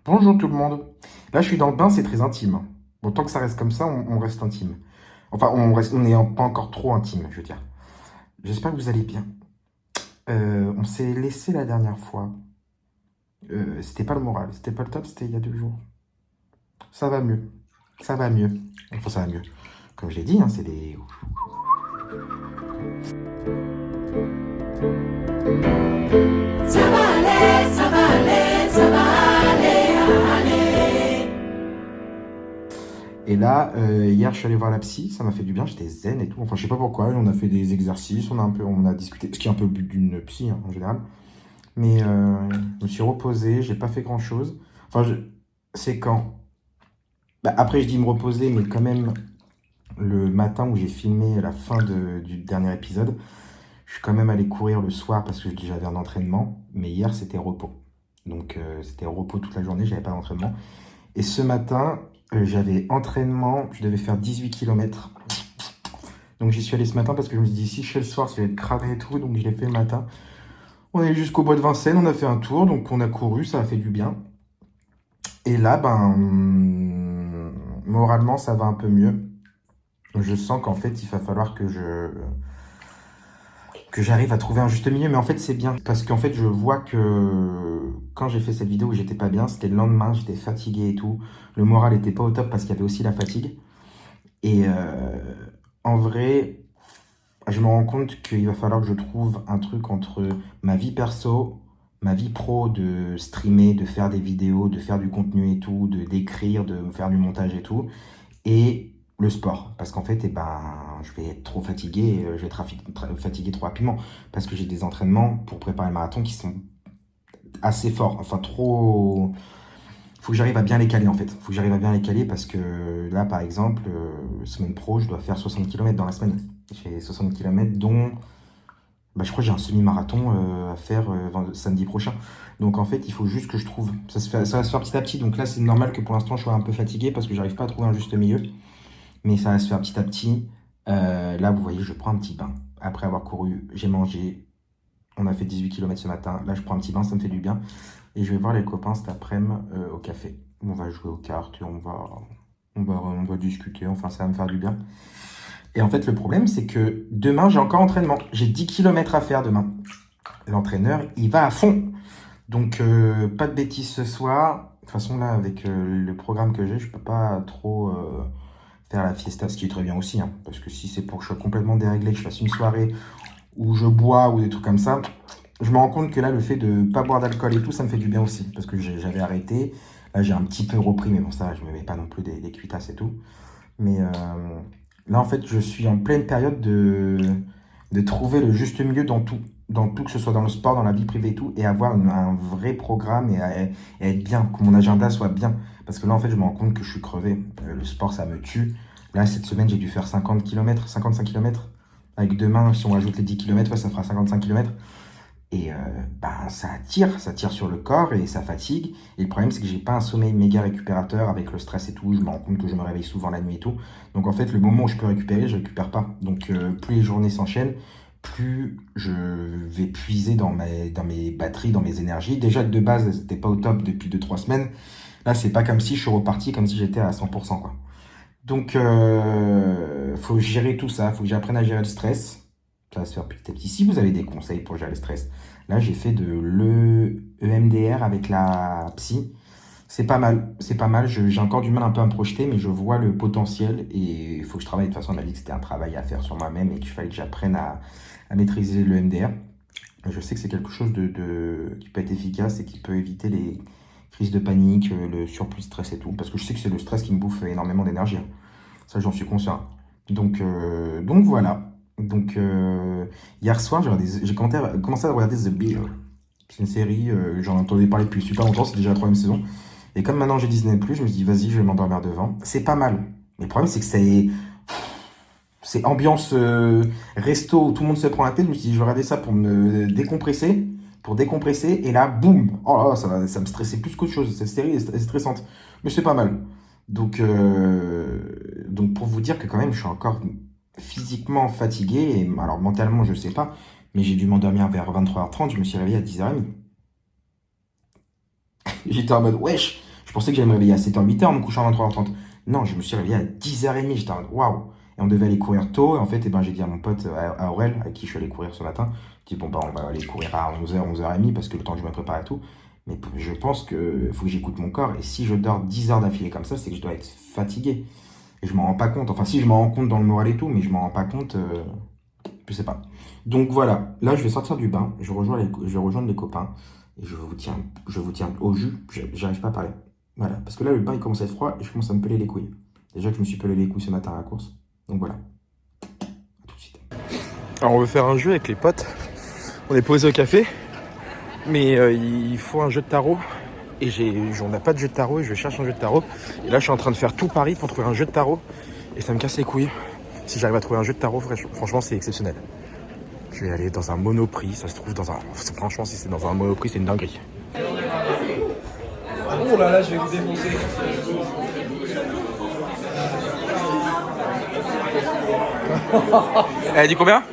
Bonjour tout le monde. Là, je suis dans le bain, c'est très intime. Bon, tant que ça reste comme ça, on reste intime. Enfin, on n'est pas encore trop intime, je veux dire. J'espère que vous allez bien. On s'est laissé la dernière fois. C'était pas le moral, c'était pas le top, c'était il y a 2 jours. Ça va mieux. Ça va mieux. Enfin, ça va mieux. Comme je l'ai dit, hein, c'est des... Ça va aller, ça va aller, ça va aller, aller. Et là, hier, je suis allé voir la psy, ça m'a fait du bien, j'étais zen et tout. Enfin, je sais pas pourquoi, on a fait des exercices, on a discuté, ce qui est un peu le but d'une psy, hein, en général. Mais je me suis reposé, j'ai pas fait grand-chose. Enfin, c'est quand? Bah, après, je dis me reposer, mais quand même, le matin où j'ai filmé la fin du dernier épisode, je suis quand même allé courir le soir parce que j'avais un entraînement. Mais hier, c'était repos. Donc, c'était repos toute la journée, j'avais pas d'entraînement. Et ce matin, j'avais entraînement, je devais faire 18 km. Donc, j'y suis allé ce matin parce que je me suis dit, si je fais le soir, ça va être cramé et tout. Donc, je l'ai fait le matin. On est allé jusqu'au bois de Vincennes, on a fait un tour, donc on a couru, ça a fait du bien. Et là, moralement, ça va un peu mieux. Je sens qu'en fait, il va falloir que j'arrive à trouver un juste milieu. Mais en fait, c'est bien. Parce qu'en fait, je vois que quand j'ai fait cette vidéo où j'étais pas bien, c'était le lendemain, j'étais fatigué et tout. Le moral était pas au top parce qu'il y avait aussi la fatigue. Et en vrai, je me rends compte qu'il va falloir que je trouve un truc entre ma vie perso, ma vie pro de streamer, de faire des vidéos, de faire du contenu et tout, de d'écrire, de faire du montage et tout, et le sport. Parce qu'en fait, je vais être trop fatigué, je vais être fatigué trop rapidement, parce que j'ai des entraînements pour préparer le marathon qui sont assez forts, enfin trop... Faut que j'arrive à bien les caler en fait. Faut que j'arrive à bien les caler parce que là, par exemple, semaine pro, je dois faire 60 km dans la semaine. J'ai 60 km dont je crois que j'ai un semi-marathon à faire samedi prochain. Donc en fait, il faut juste que je trouve. Ça va se faire petit à petit. Donc là, c'est normal que pour l'instant, je sois un peu fatigué parce que j'arrive pas à trouver un juste milieu. Mais ça va se faire petit à petit. Là, vous voyez, je prends un petit bain. Après avoir couru, j'ai mangé. On a fait 18 km ce matin. Là, je prends un petit bain, ça me fait du bien. Et je vais voir les copains cet après-midi au café. On va jouer aux cartes et on va discuter. Enfin, ça va me faire du bien. Et en fait, le problème, c'est que demain, j'ai encore entraînement. J'ai 10 km à faire demain. L'entraîneur, il va à fond. Donc, pas de bêtises ce soir. De toute façon, là, avec le programme que j'ai, je peux pas trop faire la fiesta, ce qui est très bien aussi. Hein, parce que si c'est pour que je sois complètement déréglé, que je fasse une soirée où je bois ou des trucs comme ça, je me rends compte que là, le fait de ne pas boire d'alcool et tout, ça me fait du bien aussi. Parce que j'avais arrêté. Là, j'ai un petit peu repris, mais bon, ça, je me mets pas non plus des cuitasses et tout. Mais là, en fait, je suis en pleine période de trouver le juste milieu dans tout. Dans tout, que ce soit dans le sport, dans la vie privée et tout, et avoir un vrai programme et être bien, que mon agenda soit bien. Parce que là, en fait, je me rends compte que je suis crevé. Le sport, ça me tue. Là, cette semaine, j'ai dû faire 50 km, 55 km. Avec demain, si on ajoute les 10 km, ouais, ça fera 55 km. Et ça tire sur le corps et ça fatigue. Et le problème, c'est que j'ai pas un sommeil méga récupérateur avec le stress et tout. Je me rends compte que je me réveille souvent la nuit et tout. Donc en fait, le moment où je peux récupérer, je récupère pas. Donc plus les journées s'enchaînent, plus je vais puiser dans mes batteries, dans mes énergies. Déjà que de base, elles n'étaient pas au top depuis 2 3 semaines. Là, c'est pas comme si je suis reparti, comme si j'étais à 100%, quoi. Donc, faut gérer tout ça. Faut que j'apprenne à gérer le stress. Ça va se faire petit à petit. Si vous avez des conseils pour gérer le stress, là, j'ai fait de l'EMDR avec la psy. C'est pas mal. C'est pas mal. J'ai encore du mal un peu à me projeter, mais je vois le potentiel et il faut que je travaille. De toute façon, on m'a dit que c'était un travail à faire sur moi-même et qu'il fallait que j'apprenne à maîtriser l'EMDR. Je sais que c'est quelque chose qui peut être efficace et qui peut éviter les crises de panique, le surplus de stress et tout. Parce que je sais que c'est le stress qui me bouffe énormément d'énergie, hein. Ça, j'en suis conscient. Donc voilà. Donc hier soir, j'ai commencé à regarder The Bear. C'est une série, j'en entendais parler depuis super longtemps, c'est déjà la troisième saison. Et comme maintenant j'ai Disney+, je me suis dit, vas-y, je vais m'endormir devant. C'est pas mal. Mais le problème, c'est que c'est ambiance resto où tout le monde se prend la tête. Je me suis dit, je vais regarder ça pour me décompresser. Pour décompresser. Et là, boum. Oh là là, ça me stressait plus qu'autre chose. Cette série est stressante. Mais c'est pas mal. Donc pour vous dire que quand même, je suis encore physiquement fatigué. Et, alors mentalement, je sais pas. Mais j'ai dû m'endormir vers 23h30. Je me suis réveillé à 10h30. J'étais en mode, wesh, pensais que j'allais me réveiller à 7h, 8h en me couchant à 23h30. Non, je me suis réveillé à 10h30. J'étais en mode waouh. Et on devait aller courir tôt. Et en fait, eh ben, j'ai dit à mon pote, à Aurel, avec qui je suis allé courir ce matin, j'ai dit bon, bah, on va aller courir à 11h, 11h30 parce que le temps que je me prépare et tout. Mais je pense que faut que j'écoute mon corps. Et si je dors 10 heures d'affilée comme ça, c'est que je dois être fatigué. Et je m'en rends pas compte. Enfin, si je m'en rends compte dans le moral et tout, mais je m'en rends pas compte, je sais pas. Donc voilà, là je vais sortir du bain, je vais rejoindre les copains et je vous tiens au jus. J'arrive pas à parler. Voilà, parce que là le bain il commence à être froid et je commence à me peler les couilles. Déjà que je me suis pelé les couilles ce matin à la course. Donc voilà, à tout de suite. Alors on veut faire un jeu avec les potes. On est posé au café, mais il faut un jeu de tarot. Et on n'a pas de jeu de tarot et je cherche un jeu de tarot. Et là je suis en train de faire tout Paris pour trouver un jeu de tarot. Et ça me casse les couilles. Si j'arrive à trouver un jeu de tarot, franchement c'est exceptionnel. Je vais aller dans un Monoprix, ça se trouve dans un... Franchement, si c'est dans un Monoprix, c'est une dinguerie. Oh là là, je vais vous défoncer. Elle a dit combien?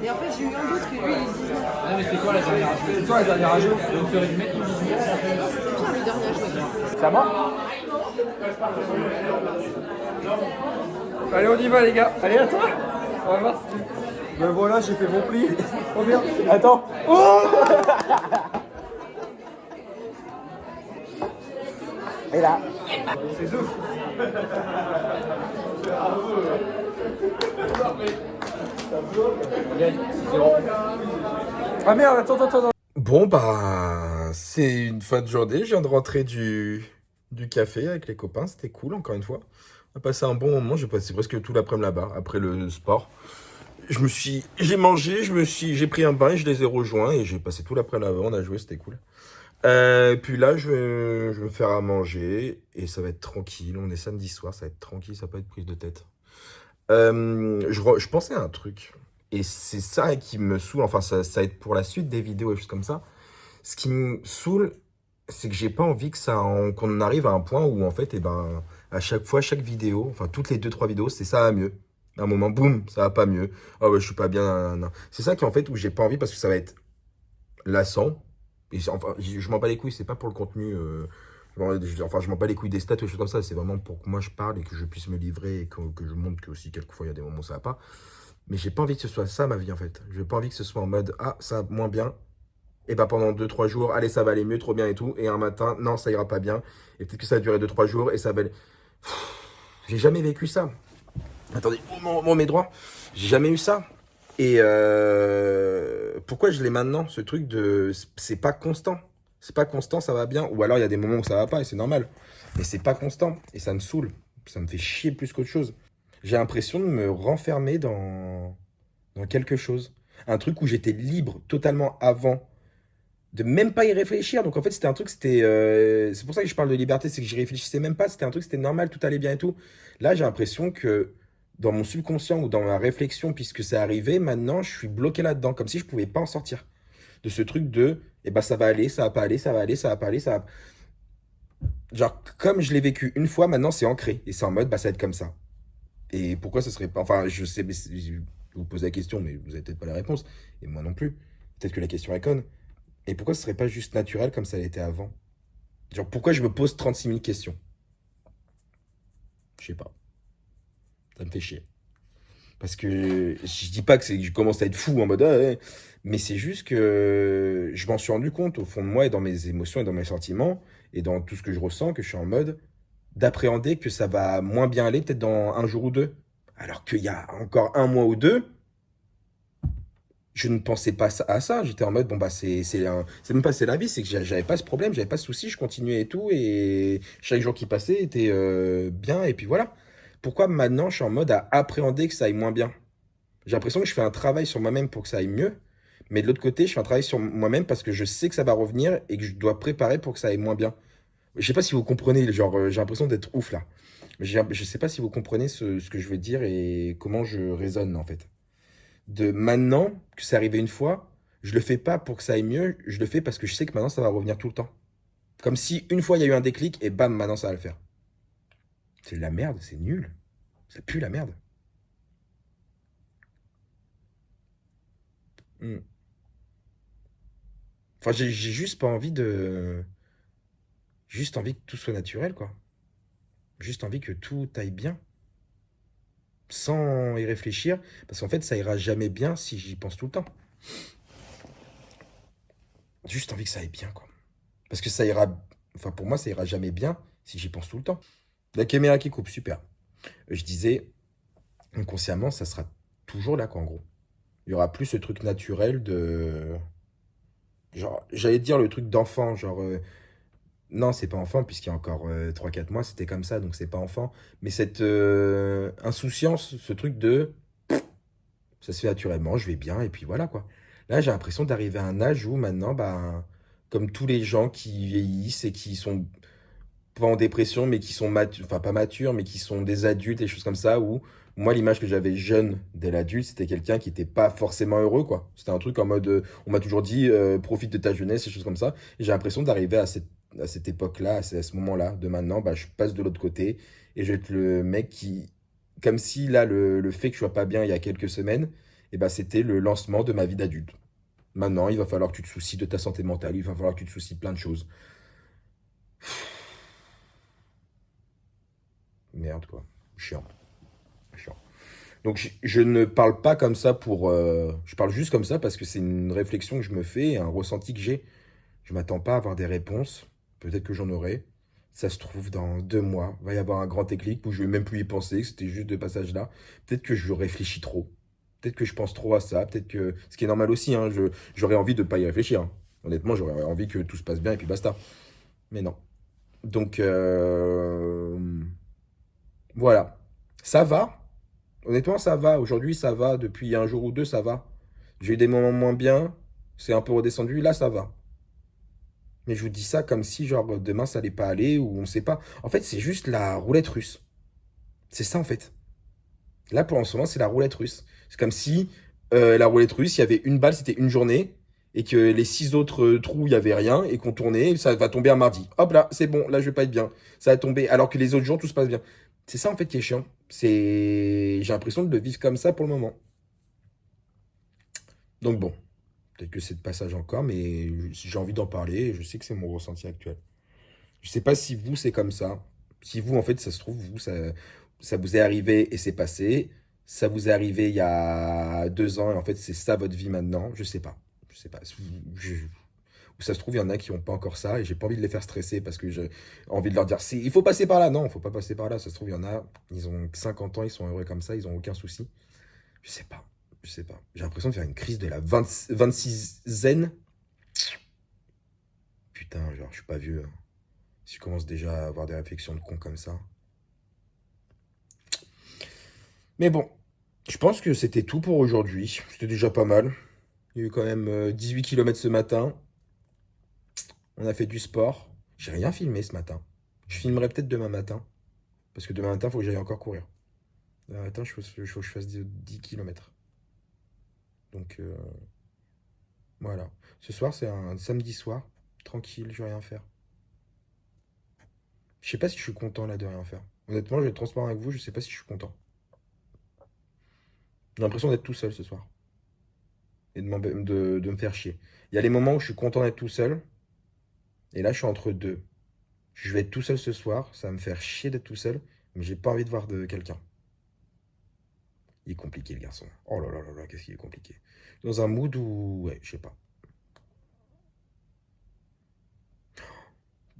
Et en fait, j'ai eu un doute que lui, il disait. Ah mais c'est quoi la dernière rage? C'est toi la dernière rage? Donc tu aurais dû mettre ton bisou. C'est toi le dernier à choisir. C'est à moi? Allez, on y va les gars. Allez, à toi. On va voir si tu... Ben voilà, j'ai fait mon pli. Trop bien. Attends. Oh. Et là. C'est Zouf. Ah merde, attends. Bon, bah, c'est une fin de journée. Je viens de rentrer du café avec les copains. C'était cool, encore une fois. On a passé un bon moment. J'ai passé presque tout l'après-midi là-bas, après le sport. J'ai mangé, j'ai pris un bain et je les ai rejoints et j'ai passé tout l'après-midi là-bas. On a joué, c'était cool. Puis là, je vais me faire à manger et ça va être tranquille. On est samedi soir, ça va être tranquille, ça va pas être prise de tête. Je pensais à un truc et c'est ça qui me saoule. Enfin, ça va être pour la suite des vidéos et choses comme ça. Ce qui me saoule, c'est que j'ai pas envie qu'on arrive à un point où en fait, eh ben, à chaque fois, chaque vidéo, enfin toutes les 2-3 vidéos, c'est ça va mieux. À un moment, boum, ça va pas mieux. Ah ouais, je suis pas bien. Nan. C'est ça qui en fait où j'ai pas envie parce que ça va être lassant. Et enfin, je m'en bats les couilles, c'est pas pour le contenu. Enfin, je m'en bats les couilles des stats ou des choses comme ça. C'est vraiment pour que moi je parle et que je puisse me livrer et que je montre que aussi quelquefois il y a des moments où ça va pas. Mais j'ai pas envie que ce soit ça ma vie en fait. J'ai pas envie que ce soit en mode ah ça va moins bien. Et bah pendant 2-3 jours, allez ça va aller mieux, trop bien et tout. Et un matin, non ça ira pas bien. Et peut-être que ça va durer 2-3 jours et ça va aller... J'ai jamais vécu ça. Attendez, mes droits. J'ai jamais eu ça. Et pourquoi je l'ai maintenant, ce truc de... C'est pas constant. C'est pas constant, ça va bien. Ou alors il y a des moments où ça va pas et c'est normal. Mais c'est pas constant. Et ça me saoule. Ça me fait chier plus qu'autre chose. J'ai l'impression de me renfermer dans quelque chose. Un truc où j'étais libre totalement avant. De même pas y réfléchir. Donc en fait, c'était un truc, c'est pour ça que je parle de liberté, c'est que j'y réfléchissais même pas. C'était un truc, c'était normal, tout allait bien et tout. Là, j'ai l'impression que dans mon subconscient ou dans ma réflexion, puisque c'est arrivé, maintenant, je suis bloqué là-dedans, comme si je pouvais pas en sortir. De ce truc de, eh ben, ça va aller, ça va pas aller, ça va aller, ça va pas aller, ça va... Genre, comme je l'ai vécu une fois, maintenant, c'est ancré. Et c'est en mode, bah, ça va être comme ça. Et pourquoi ça serait pas... Enfin, je sais, mais je vous pose la question, mais vous avez peut-être pas la réponse. Et moi non plus. Peut-être que la question est conne. Et pourquoi ce serait pas juste naturel comme ça l'était avant? Genre, pourquoi je me pose 36 000 questions? Je sais pas. Ça me fait chier. Parce que je dis pas que je commence à être fou en mode, ah, ouais. Mais c'est juste que je m'en suis rendu compte au fond de moi et dans mes émotions et dans mes sentiments et dans tout ce que je ressens que je suis en mode d'appréhender que ça va moins bien aller peut-être dans un jour ou deux. Alors qu'il y a encore un mois ou deux, je ne pensais pas à ça. J'étais en mode, bon, bah, c'est même pas c'est la vie, c'est que j'avais pas ce problème, j'avais pas ce souci, je continuais et tout. Et chaque jour qui passait était bien. Et puis voilà. Pourquoi maintenant je suis en mode à appréhender que ça aille moins bien? J'ai l'impression que je fais un travail sur moi-même pour que ça aille mieux. Mais de l'autre côté, je fais un travail sur moi-même parce que je sais que ça va revenir et que je dois préparer pour que ça aille moins bien. Je sais pas si vous comprenez, genre, j'ai l'impression d'être ouf là. Je sais pas si vous comprenez ce que je veux dire et comment je raisonne en fait. De maintenant que c'est arrivé une fois, je le fais pas pour que ça aille mieux, je le fais parce que je sais que maintenant ça va revenir tout le temps. Comme si une fois il y a eu un déclic et bam, maintenant ça va le faire. C'est de la merde, c'est nul. Ça pue la merde. Hmm. Enfin, j'ai juste pas envie de. Juste envie que tout soit naturel, quoi. Juste envie que tout aille bien, sans y réfléchir, parce qu'en fait, ça ira jamais bien si j'y pense tout le temps. Juste envie que ça aille bien, quoi. Parce que ça ira, enfin pour moi, ça ira jamais bien si j'y pense tout le temps. La caméra qui coupe, super. Je disais, inconsciemment, ça sera toujours là, quoi, en gros. Il y aura plus ce truc naturel de... Genre, j'allais dire le truc d'enfant, genre... non, c'est pas enfant, puisqu'il y a encore 3-4 mois, c'était comme ça, donc c'est pas enfant. Mais cette insouciance, ce truc de... Ça se fait naturellement, je vais bien, et puis voilà, quoi. Là, j'ai l'impression d'arriver à un âge où maintenant, bah, comme tous les gens qui vieillissent et qui sont pas en dépression, mais qui sont matures, enfin pas matures, mais qui sont des adultes, des choses comme ça, où moi, l'image que j'avais jeune dès l'adulte, c'était quelqu'un qui était pas forcément heureux, quoi. C'était un truc en mode, on m'a toujours dit, profite de ta jeunesse, des choses comme ça. Et j'ai l'impression d'arriver à cette époque-là, à ce moment-là, de maintenant, bah, je passe de l'autre côté, et je vais être le mec qui, comme si là, le fait que je sois pas bien il y a quelques semaines, et bah, c'était le lancement de ma vie d'adulte. Maintenant, il va falloir que tu te soucies de ta santé mentale, il va falloir que tu te soucies de plein de choses. Merde, quoi. Chiant. Chiant. Donc, je ne parle pas comme ça pour... je parle juste comme ça parce que c'est une réflexion que je me fais, un ressenti que j'ai. Je m'attends pas à avoir des réponses. Peut-être que j'en aurai. Ça se trouve, dans 2 mois, il va y avoir un grand déclic où je vais même plus y penser, que c'était juste de passage là. Peut-être que je réfléchis trop. Peut-être que je pense trop à ça. Peut-être que... Ce qui est normal aussi, hein, j'aurais envie de ne pas y réfléchir, hein. Honnêtement, j'aurais envie que tout se passe bien et puis basta. Mais non. Donc, voilà. Ça va. Honnêtement, ça va. Aujourd'hui, ça va. Depuis un jour ou deux, ça va. J'ai eu des moments moins bien. C'est un peu redescendu. Là, ça va. Mais je vous dis ça comme si, genre, demain, ça allait pas aller ou on sait pas. En fait, c'est juste la roulette russe. C'est ça, en fait. Là, pour en ce moment, c'est la roulette russe. C'est comme si la roulette russe, il y avait une balle, c'était une journée. Et que les 6 autres trous, il n'y avait rien. Et qu'on tournait, ça va tomber un mardi. Hop là, c'est bon. Là, je vais pas être bien. Ça va tomber. Alors que les autres jours, tout se passe bien. C'est ça, en fait, qui est chiant. J'ai l'impression de le vivre comme ça pour le moment. Donc bon, peut-être que c'est de passage encore, mais j'ai envie d'en parler et je sais que c'est mon ressenti actuel. Je sais pas si vous, c'est comme ça. Si vous, en fait, ça se trouve, vous, ça vous est arrivé et c'est passé. Ça vous est arrivé il y a 2 ans et en fait, c'est ça votre vie maintenant. Je sais pas. Je sais pas. Ou ça se trouve, il y en a qui n'ont pas encore ça et j'ai pas envie de les faire stresser parce que j'ai envie de leur dire, il faut passer par là. Non, il faut pas passer par là. Ça se trouve, il y en a, ils ont 50 ans, ils sont heureux comme ça, ils ont aucun souci. Je sais pas. Je sais pas. J'ai l'impression de faire une crise de la 26 zen. Putain, genre, je suis pas vieux, hein. Si je commence déjà à avoir des réflexions de con comme ça. Mais bon, je pense que c'était tout pour aujourd'hui. C'était déjà pas mal. Il y a eu quand même 18 km ce matin. On a fait du sport. J'ai rien filmé ce matin. Je filmerai peut-être demain matin. Parce que demain matin, il faut que j'aille encore courir. Demain matin, il faut que je fasse 10 km. Donc, voilà. Ce soir, c'est un samedi soir. Tranquille, je vais rien faire. Je sais pas si je suis content là de rien faire. Honnêtement, je vais être transparent avec vous, je sais pas si je suis content. J'ai l'impression d'être tout seul ce soir. Et de me faire chier. Il y a les moments où je suis content d'être tout seul. Et là, je suis entre deux. Je vais être tout seul ce soir, ça va me faire chier d'être tout seul, mais j'ai pas envie de voir de quelqu'un. Il est compliqué le garçon. Oh là là là là, qu'est-ce qu'il est compliqué. Dans un mood où... Ouais, je sais pas.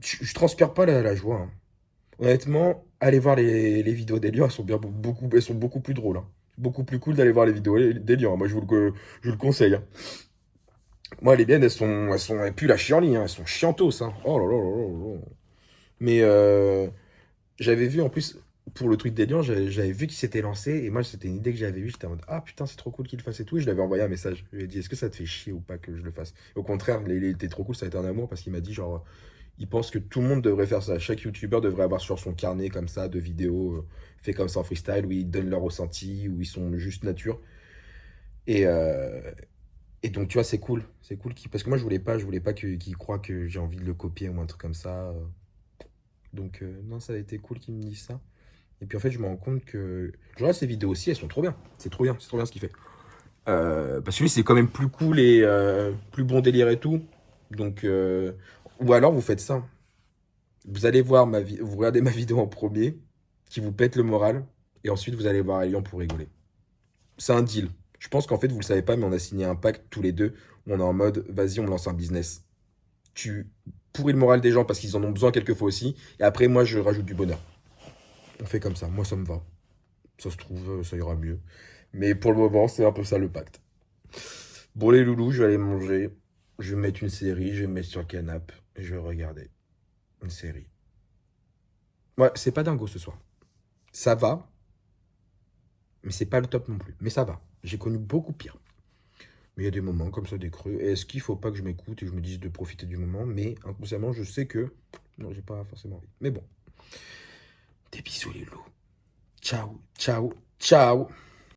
Je transpire pas la joie, hein. Honnêtement, allez voir les vidéos d'Elian, elles sont beaucoup plus drôles, hein. Beaucoup plus cool d'aller voir les vidéos d'Elian. Moi, je vous le conseille, hein. Moi, les miennes, elles puent la chienlit, hein. Elles sont chiantos, hein. Oh là là là là là. Mais j'avais vu en plus, pour le truc d'Elian, j'avais vu qu'il s'était lancé. Et moi, c'était une idée que j'avais eue. J'étais en mode, ah putain, c'est trop cool qu'il le fasse et tout. Et je lui avais envoyé un message. Je lui ai dit, est-ce que ça te fait chier ou pas que je le fasse? Au contraire, il était trop cool, ça a été un amour parce qu'il m'a dit, genre, il pense que tout le monde devrait faire ça. Chaque youtubeur devrait avoir sur son carnet comme ça de vidéos fait comme ça en freestyle où ils donnent leur ressenti, où ils sont juste nature. Et, donc, tu vois, c'est cool. C'est cool parce que moi, je voulais pas qu'il croie que j'ai envie de le copier ou un truc comme ça. Donc, non, ça a été cool qu'il me dise ça. Et puis, en fait, je me rends compte que... Je regarde ces vidéos aussi, elles sont trop bien. C'est trop bien ce qu'il fait. Parce que lui, c'est quand même plus cool et plus bon délire et tout. Donc, ou alors, vous faites ça. Vous allez voir vous regardez ma vidéo en premier, qui vous pète le moral, et ensuite vous allez voir Elian pour rigoler. C'est un deal. Je pense qu'en fait, vous le savez pas, mais on a signé un pacte tous les deux. On est en mode, vas-y, on lance un business. Tu pourris le moral des gens parce qu'ils en ont besoin quelquefois aussi, et après, moi, je rajoute du bonheur. On fait comme ça. Moi, ça me va. Ça se trouve, ça ira mieux. Mais pour le moment, c'est un peu ça le pacte. Bon, les loulous, je vais aller manger. Je vais mettre une série, je vais me mettre sur le canapé, et je vais regarder une série. Ouais, c'est pas dingo ce soir. Ça va, mais c'est pas le top non plus. Mais ça va. J'ai connu beaucoup pire. Mais il y a des moments comme ça, des creux. Et est-ce qu'il faut pas que je m'écoute et que je me dise de profiter du moment? Mais inconsciemment, je sais que... Non, j'ai pas forcément envie. Mais bon. Des bisous les loups. Ciao, ciao, ciao.